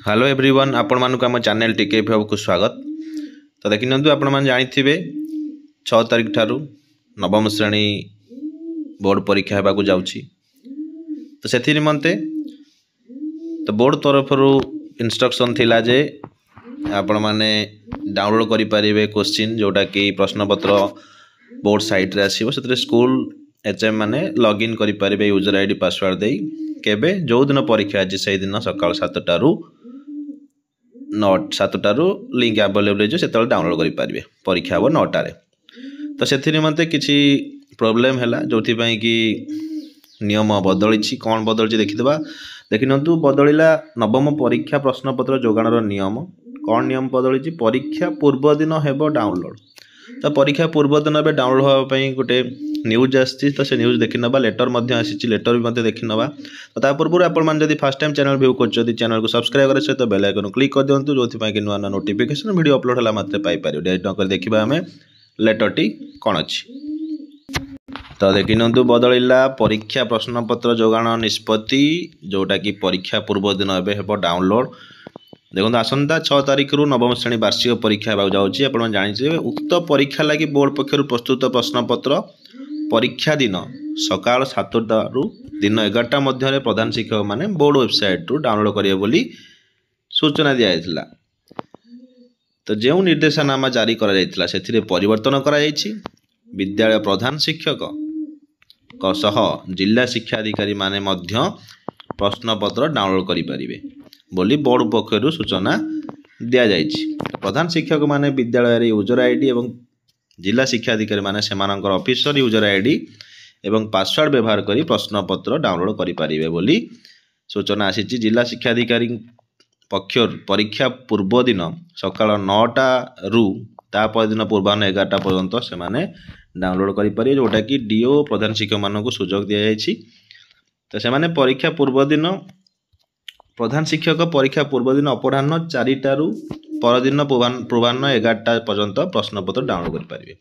Hello everyone आपण मानक आम चैनल टिके को स्वागत। तो देखि नियंतु आपण मान जानिथिबे 6 तारिख ठारू नवम श्रेणी बोर्ड परीक्षा हेबाकू जाउछि। तो सेथि निमंते तो बोर्ड तरफरु इंस्ट्रक्शन थिला जे आपण माने डाउनलोड करि परिबे क्वेश्चन जोटा कि प्रश्न पत्र बोर्ड साइट रे आसीबो। सेतरे स्कूल एचएम माने लॉगिन करि परिबे यूजर आईडी पासवर्ड देई केबे जो दिन परीक्षा अछि सेहि दिन सकाळ 7 टारू 7 टारू लिंक अवेलेबल जो सेतल डाउनलोड करि परिबे। परीक्षा हो 9 टारे। तो सेथि निमंते किछि प्रॉब्लम हैला जोथि पई कि नियम बदलिछि। कोन बदलिछि देखिदबा। देखिनंतु बदलिला नवम परीक्षा प्रश्न पत्र जोगाणर नियम। कोन नियम बदलिछि? परीक्षा पूर्व दिन हेबो डाउनलोड। तो परीक्षा पूर्व दिन बे डाउनलोड होवा पई गोटे न्यूज आछि। तो से न्यूज देखि नबा। लेटर मध्ये आसीछि। लेटर भी मध्ये देखि नबा। तो ता पूर्व आपण मान जदि फर्स्ट टाइम चैनल व्यू करछथि चैनल को सब्सक्राइब करे सहित बेल आइकन क्लिक कर दियंतु जोथि पई कि नुवा नोटिफिकेशन वीडियो अपलोड होला मात्रे पाई पारियो। डेट नकर देखिबा हमें लेटर टी कोन अछि। तो देखिनंतु बदलिला परीक्षा प्रश्न पत्र जोगाण निष्पत्ति जोटा कि परीक्षा पूर्व दिन एबे हेबो डाउनलोड। देखो आसंता 6 तारिख रु नवम श्रेणी वार्षिक परीक्षा हेबाक जाउछि। आपण जानिछे उक्त परीक्षा लागि बोर्ड पक्षरु प्रस्तुत प्रश्न पत्र परीक्षा दिन सकाळ 7 रु दिन 11 मध्य प्रधान शिक्षक माने बोर्ड वेबसाइट रु डाउनलोड करिए बोली सूचना दिया जायतिला। तो जेउ निर्देशनामा जारी करा जायतिला सेथिरे परिवर्तन करा जायछि। विद्यालय प्रधान शिक्षक कसह जिला शिक्षा अधिकारी माने मध्य प्रश्न पत्र डाउनलोड करि परिबे बोली बोर्ड पक्षरु सूचना दिया जायछि। प्रधान शिक्षक माने विद्यालय रे यूजर आईडी एवं जिला शिक्षा अधिकारी माने सेमानकर ऑफिसर यूजर आईडी एवं पासवर्ड व्यवहार करी प्रश्न पत्र डाउनलोड करि परिबे बोली सूचना आसीछि। जिला शिक्षा अधिकारी पक्षर परीक्षा पूर्व दिन सकाळ 9टा रु ता पर दिन पूर्वाह्न 11टा पर्यंत से माने डाउनलोड करि परिबे जोटा कि डीओ प्रधान शिक्षक मानकु सुযোগ दिया जायछि। तो से माने परीक्षा पूर्व दिन प्रधान शिक्षक परीक्षा पूर्व दिन अपराह्न 4टा रु पर दिन पूर्वाह्न 11टा पर्यंत प्रश्न पत्र डाउनलोड करि परिबे।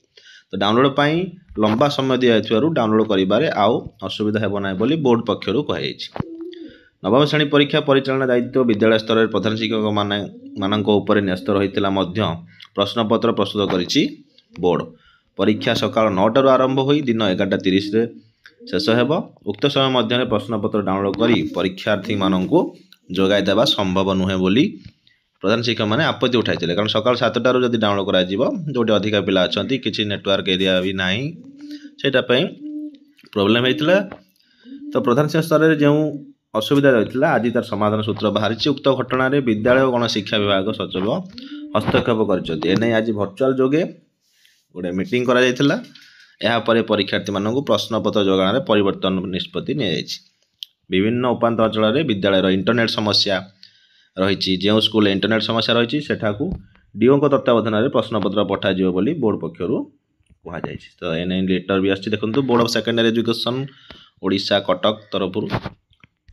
तो डाउनलोड पाई लंबा समय दिया जायथिबारु डाउनलोड करिबारे आउ असुविधा हेबो नै बोली बोर्ड पक्षरु कहै छै। नवम श्रेणी परीक्षा परिचालन दायित्व विद्यालय स्तर रे प्रधान शिक्षक मानक ऊपर न्यस्त रहितला मध्य प्रश्न पत्र प्रस्तुत करिछि बोर्ड। परीक्षा सकाळ 9टा रु आरंभ होई दिन 11:30 रे शेष हेबो। उक्त समय मध्य प्रश्न पत्र डाउनलोड करी परीक्षार्थी मानकु जोगाई देबा संभव नुहे बोली प्रधान शिक्षक माने आपत्ति उठाइथिले। कारण सकाळ 7टा रु जदि डाउनलोड करा जिवो जोटे अधिका पिला अछंती किछि नेटवर्क एरिया भी नाही सेटा पई प्रॉब्लम हेतिला। तो प्रधान शिक्षक स्तर रे जेउ असुविधा रहितला आज तार समाधान सूत्र बाहरिछि। उक्त घटना रे विद्यालय गण शिक्षा विभाग सचिव हस्तक्षेप करछथि। एने आज वर्चुअल जोगे गोटे मीटिंग करा जायतिला। एहा परे परीक्षार्थी मानकु प्रश्न पत्र जोगाण रे परिवर्तन निष्पत्ति ने जायछि। विभिन्न उपांत अंचल रे विद्यालय इंटरनेट समस्या रहिछि। जेउ स्कूल इंटरनेट समस्या रहिछि सेठाकू डीओ को तत्वावधान रे प्रश्न पत्र पठा जिवो बोली बोर्ड पक्षरु कहा जायछि। तो एने लेटर भी आछि। देखंतु board of secondary education Odisha Cuttack तरफरु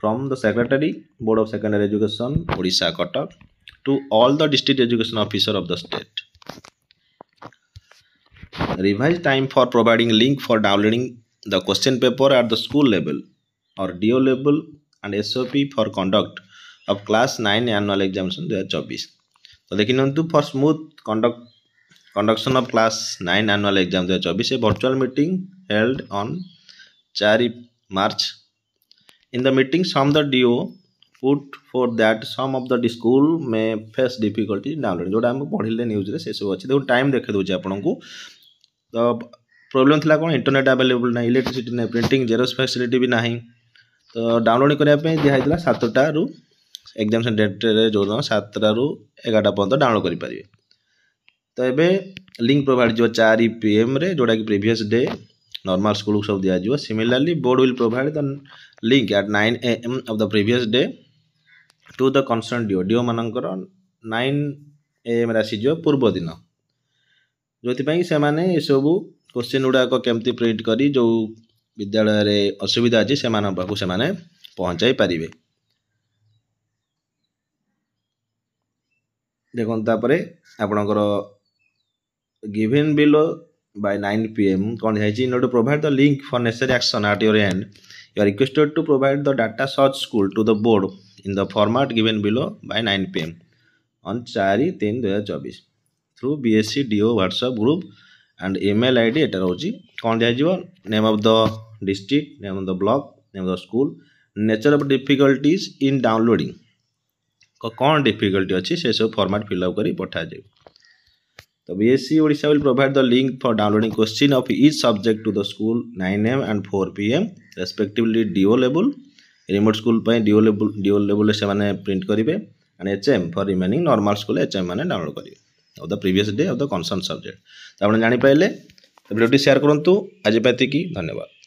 from the secretary board of secondary education Odisha Cuttack to all the district education officer of the state. Revised time for providing link for downloading the question paper at the school level or DO level and SOP for conduct of class 9 annual examination 2024। तो देखिनंतु for smooth conduction of class 9 annual exam 2024 a virtual meeting held on 4 March। In the meeting some the DO put for that some of the school may face difficulty in downloading जोटा हम पढ़िले news रे से सब अछि। देखो time देखे दोछि आपनकु। तो problem थिला कोन इंटरनेट अवेलेबल ना इलेक्ट्रिसिटी ना प्रिंटिंग जेरोक्स फैसिलिटी भी नाही। तो डाउनलोड करिया पे दिया हितला 7टा रु एग्जामिनेशन डेट रे जो 7टा रु 11टा पर्यंत डाउनलोड करि परिबे। तो एबे लिंक प्रोवाइड जो 4 PM रे जोटा कि प्रीवियस डे नॉर्मल स्कूल सब दिया जिवो। Similarly board will provide the link at 9 AM of the previous day to the concern DO मानकर 9 AM राशि जो पूर्व दिन जोथि पई से माने ए सब क्वेश्चन उडा को केमती प्रिंट करी जो विद्यालय रे असुविधा अछि से माने बाकू से माने पहुंचाई परिबे। देखन ता परे आपनकर गिवन बिलो by 9 p.m. कौन दिखाई in order to provide the link for necessary action at your end, you are requested to provide the data search school to the board in the format given below by 9 p.m. on 4/3/2024 through BSc DO WhatsApp group and email ID एटा रोची कौन दिया name of the district, name of the block, name of the school, nature of difficulties in downloading कौन difficulty अच्छी से सब format fill up करी पठा जाए। तो BSc Odisha will provide the link for downloading question of each subject to the school 9 AM and 4 PM respectively DO level remote school DO level से माने प्रिंट करेंगे and HM for remaining normal school HM माने download करेंगे of the previous day of the concern subject. तो आप जानी पाइले video share करूँ आज पाती धन्यवाद।